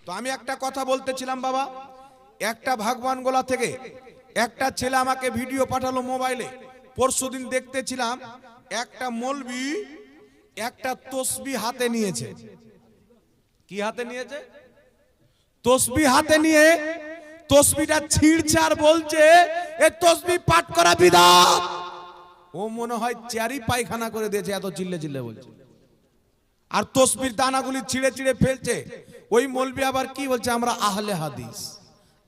তো আমি একটা কথা বলতেছিলাম বাবা, একটা ভাগবান গোলা থেকে একটা ছেলে আমাকে ভিডিও পাঠালো মোবাইলে। পরশুদিন দেখতেছিলাম একটা মৌলবি একটা তসবিহ হাতে নিয়েছে। কি হাতে নিয়েছে? তসবিহ হাতে নিয়ে তসবিহটা ছিঁড়ছে আর বলছে এই তসবিহ পাঠ করা বিদআত। ও মনে হয় চেয়ারই পায়খানা করে দিয়েছে, এত চিল্লে চিল্লে বলছে। আর তসবির দানাগুলি ছিঁড়ে ছিঁড়ে ফেলছে। ওই মৌলবি আবার কি বলছে, আমরা আহলে হাদিস।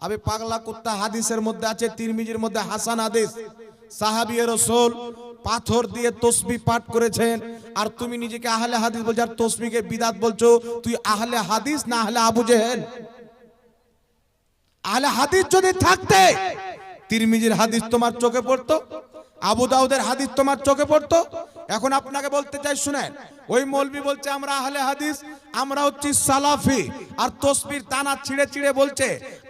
আবে পাগলা কুত্তা, হাদিসের মধ্যে আছে, তিরমিজির মধ্যে হাসান হাদিস, সাহাবী রাসূল পাথর দিয়ে তসবিহ পাঠ করেছেন, আর তুমি নিজেকে আহলে হাদিস বলছো আর তসবিহকে বিদআত বলছো। তুই আহলে হাদিস না আহলে আবু জেহেল? আহলে হাদিস যদি থাকতে তিরমিজির হাদিস তোমার চোখে পড়তো, আবু দাউদের হাদিস তোমার চোখে পড়তো। এখন আপনাকে বলতে চাই শুনেন, ওই মৌলবি বলছে আমরা আহলে হাদিস, আমরা হচ্ছি সালাফি, আর তসবির দানা ছিঁড়ে ছিঁড়ে বলছে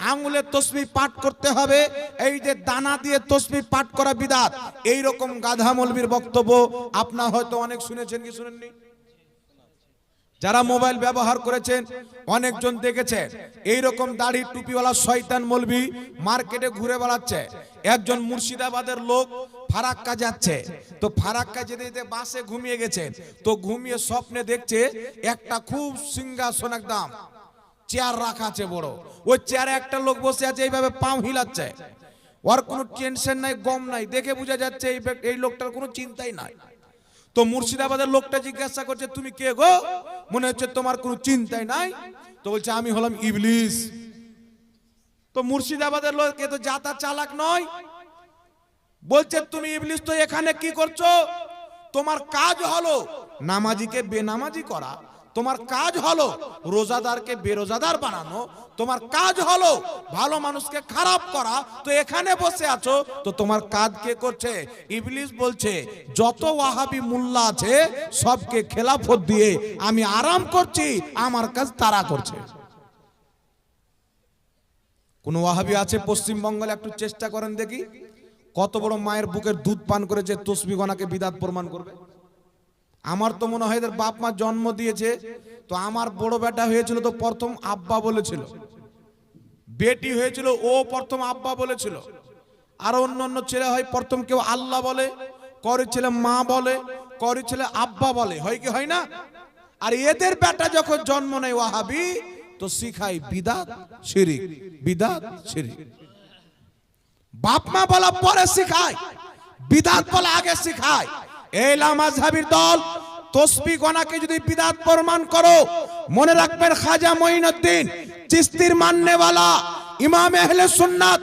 আঙ্গুলের তসবিহ পাঠ করতে হবে, এই যে দানা দিয়ে তসবিহ পাঠ করা বিদআত। এই রকম গাধা মৌলবির বক্তব্য আপনারা হয়তো অনেক শুনেছেন কি শুনেননি? যারা মোবাইল ব্যবহার করেছেন অনেকজন দেখেছে এইরকম দাড়ি টুপিওয়ালা শয়তান মৌলবি মার্কেটে ঘুরে বেড়াচ্ছে। একজন মুর্শিদাবাদের লোক ফারাক্কা যাচ্ছে, তো ফারাক্কা যেতে যেতে বাসে ঘুমিয়ে গেছে। তো ঘুমিয়ে স্বপ্নে দেখছে একটা খুব সিংহাসন একদম চেয়ার রাখা আছে বড়, ওই চেয়ারে একটা লোক বসে আছে, এইভাবে পাও হিলাচ্ছে। ওর কোনো টেনশন নাই, গম নাই, দেখে বোঝা যাচ্ছে এই লোকটার কোনো চিন্তাই নাই। তো মুর্শিদাবাদের লোকটা জিজ্ঞাসা করছে তুমি কে গো, মনে হচ্ছে তোমার কোনো চিন্তাই নাই। তো বলছে আমি হলাম ইবলিস। তো মুর্শিদাবাদের লোক এ তো জাতা চালাক নয়, বলছে তুমি ইবলিস তো এখানে কি করছো? তোমার কাজ হলো নামাজিকে বেনামাজি করা, তোমার কাজ হলো রোজাদারকে বেরোজাদার বানানো, তোমার কাজ হলো ভালো মানুষকে খারাপ করা, তো এখানে বসে আছো, তো তোমার কাজ কে করছে? ইবলিস বলছে যত ওয়াহাবি মোল্লা আছে সবকে খেলাফত দিয়ে আমি আরাম করছি, আমার কাজ তারা করছে। কোন ওয়াহাবি আছে পশ্চিমবঙ্গে? একটু চেষ্টা করেন দেখি, কত বড় মায়ের বুকের দুধ পান করেছে তসবিহ গনাকে বিদআত প্রমাণ করবে। আমার তো মনে হয় এদের বাপ মা জন্ম দিয়েছে, তো আমার বড় বেটা হয়েছিল তো প্রথম আব্বা বলেছিল, বেটি হয়েছিল ও প্রথম আব্বা বলেছিল, আর অন্য অন্য ছেলে হয় প্রথম কেউ আল্লাহ বলে, করে ছেলে মা বলে, করে ছেলে আব্বা বলে, হয় কি হয় না? আর এদের বেটা যখন জন্ম নেয় ওয়াহাবি, তো শিখায় বিদআত শিরক, বিদআত শিরক। বাপ মা বলা পরে শিখায়, বিদআত বলা আগে শিখায়। এই লামাযহাবির দল তসবিহ গনাকে যদি বিদআত প্রমাণ করো, মনে রাখবেন খাজা মঈনুদ্দিন চিশতির মাননেওয়ালা, ইমাম আহলে সুন্নাত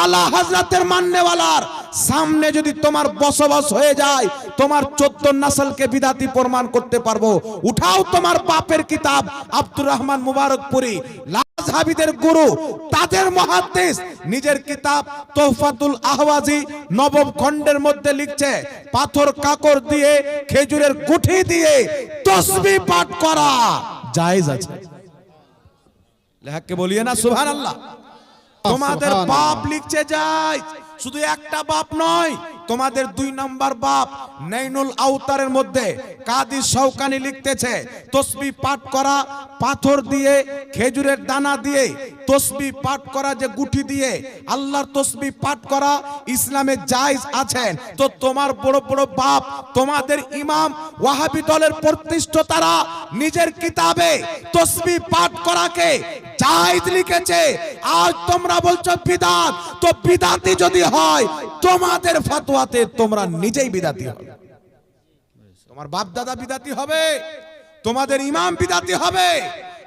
আলা হযরতের মাননেওয়ালার সামনে যদি তোমার বসবাস হয়ে যায়, তোমার 14 নসলকে বিদআতি প্রমাণ করতে পারবো। উঠাও তোমার বাপের কিতাব আব্দুর রহমান মুবারকপুরী, লামাযহাবিদের গুরু, তাদের মুহাদ্দিস, নিজের কিতাব তোহফাতুল আহওয়াজি নবম খণ্ডের মধ্যে লিখছে পাথর কাকর দিয়ে খেজুরের গুঠি দিয়ে তসবিহ পাঠ করা জায়েজ আছে। লেহাকে বলিয়ে না সুবহানাল্লাহ। তোমাদের বাপ লিখছে যায়, শুধু একটা বাপ নয়, তোমাদের 2 নম্বর বাপ নাইনুল আওতারের মধ্যে কাদি শওকানি লিখতেছে তসবিহ পাঠ করা পাথর দিয়ে খেজুরের দানা দিয়ে তসবিহ পাঠ করা, যে গুটি দিয়ে আল্লাহর তসবিহ পাঠ করা ইসলামে জায়েজ আছে। তো তোমার বড় বড় বাপ, তোমাদের ইমাম ওয়াহাবি দলের প্রতিষ্ঠাতারা নিজের কিতাবে তসবিহ পাঠ করাকে জায়েজ লিখেছে। আজ তোমরা বলছো বিদআত, তো বিদআতি যদি হয় তোমাদের ফতোয়াতে তোমরা নিজেই বিদআতি হবে। তোমার বাপ দাদা বিদআতি হবে, তোমাদের ইমাম বিদআতি হবে।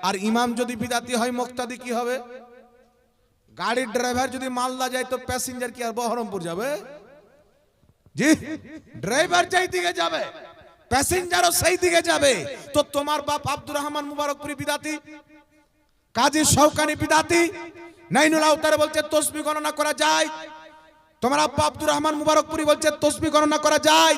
আর ইমাম যদি বিদআতি হয় মুক্তাদি কি হবে? গাড়ির ড্রাইভার যদি মালদা যায়, তো প্যাসেঞ্জার কি আর বহরমপুর যাবে? জি, ড্রাইভার যেই দিকে যাবে প্যাসেঞ্জারও সেই দিকে যাবে। তো তোমার বাপ আব্দুর রহমান মুবারকপুরী বিদআতি, কাজী শওকানি বিদআতি, নাইনুল আওতার বলছে তসবিহ গণনা করা যায়, তোমার আব্বা আব্দুর রহমান মুবারকপুরী বলছে তসবিহ গণনা করা যায়।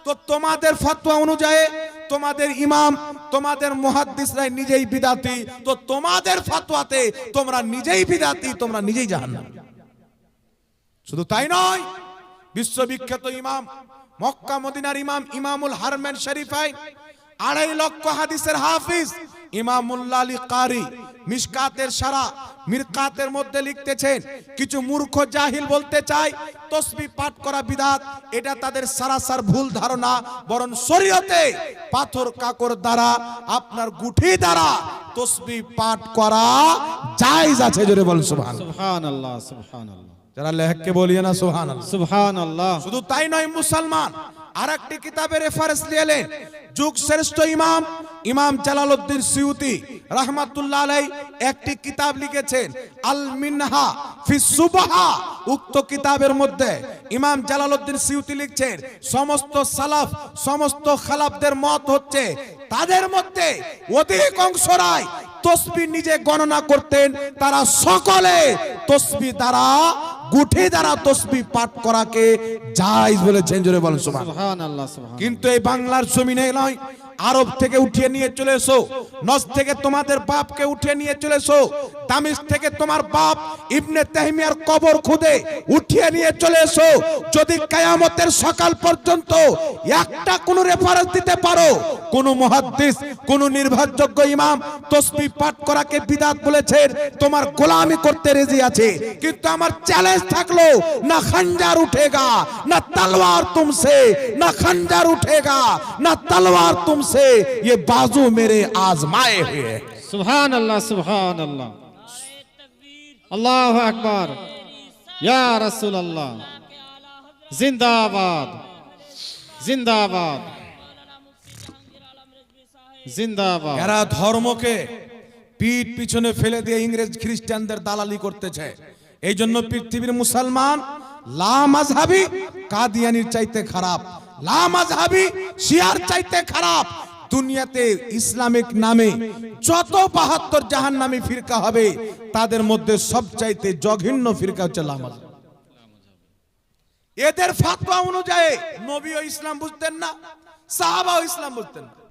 তো তোমাদের ফতোয়া অনুযায়ী তোমাদের ইমাম, তোমাদের মুহাদ্দিসরা নিজেই বিদআতি, তো তোমাদের ফতোয়াতে তোমরা নিজেই বিদআতি, তোমরা নিজেই জাহান্নামী। শুধু তাই নয়, বিশ্ববিখ্যাত ইমাম, মক্কা মদিনার ইমাম, ইমামুল হারমেন শরীফাইন, 2.5 লক্ষ হাদিসের হাফিজ ইমামুল্লাহ আলী কারি, মিশকাতের সারা মিরকাতের মধ্যে লিখতেছেন, কিছু মূর্খ জাহিল বলতে চায় তসবিহ পাঠ করা বিদআত, এটা তাদের সারাসার ভুল ধারণা। বরং শরীয়তে পাথর কাকর দ্বারা, আপনার গুঠি দ্বারা তসবিহ পাঠ করা জায়েজ আছে। জোরে বল সুবহানাল্লাহ। সুবহানাল্লাহ, সুবহানাল্লাহ। যারা লেখকে বলিয়ে না সুবহানাল্লাহ। সুবহানাল্লাহ। শুধু তাই নয়, মুসলমান আরেকটি কিতাবের রেফারেন্স নিলেন, যুগ শ্রেষ্ঠ ইমাম ইমাম জালালউদ্দিন সিউতি রাহমাতুল্লাহ আলাইহি একটি কিতাব লিখেছেন, আল মিনহা ফি সুবহা। উক্ত কিতাবের মধ্যে ইমাম জালালউদ্দিন সিউতি লিখছেন, সমস্ত সালাফ সমস্ত খালাফদের মত হচ্ছে, তাদের মধ্যে অধিকাংশরাই তসবিহ নিজে গণনা করতেন, তারা সকলে তসবিহ দ্বারা গুঠি দ্বারা তসবিহ পাঠ করাকে জায়েজ বলেছেন। জোরে বলেন সুবহানাল্লাহ। সুবহানাল্লাহ, সুবহানাল্লাহ। কিন্তু এই বাংলার জমিনে নয়, আরব থেকে উঠিয়ে নিয়ে চলে এসো, নজ থেকে তোমাদের বাপকে উঠিয়ে নিয়ে চলে এসো, তামিজ থেকে তোমার বাপ ইবনে তাইমিয়ার কবর খুদে উঠিয়ে নিয়ে চলে এসো। যদি কিয়ামতের সকাল পর্যন্ত একটা কোন রেফারেন্স দিতে পারো, কোন মুহাদ্দিস কোন নির্ভরযোগ্য ইমাম তসবিহ পাঠ করাকে বিদআত বলেছেন, তোমার গোলামি করতে রাজি আছে। কিন্তু আমার চ্যালেঞ্জ থাকলো, না খঞ্জার উঠেগা না তলোয়ার তুমসে, না খঞ্জার উঠেগা না তলোয়ার তুমসে, ये बाजू मेरे आजमाए हुए। সুবহানাল্লাহ, সুবহানাল্লাহ। আল্লাহু আকবার। ইয়া রাসূলুল্লাহ। জিন্দাবাদ, জিন্দাবাদ, জিন্দাবাদ। এরা ধর্মকে পিঠ পিছনে ফেলে দিয়ে ইংরেজ খ্রিস্টানদের দালালি করতেছে। এই জন্য পৃথিবীর মুসলমান লা মাযহাবী কাদিয়ানির চাইতে খারাপ, লা মাযহাবী শিয়ার চাইতে খারাপ। দুনিয়াতে ইসলামিক নামে যত ৭২ জাহান্নামী ফিরকা হবে, তাদের মধ্যে সবচাইতে জঘন্য ফিরকা হচ্ছে লা মাযহাবী। এদের ফাতোয়া অনুযায়ী নবীও ইসলাম বুঝতেন না, সাহাবাও ইসলাম বুঝতেন না।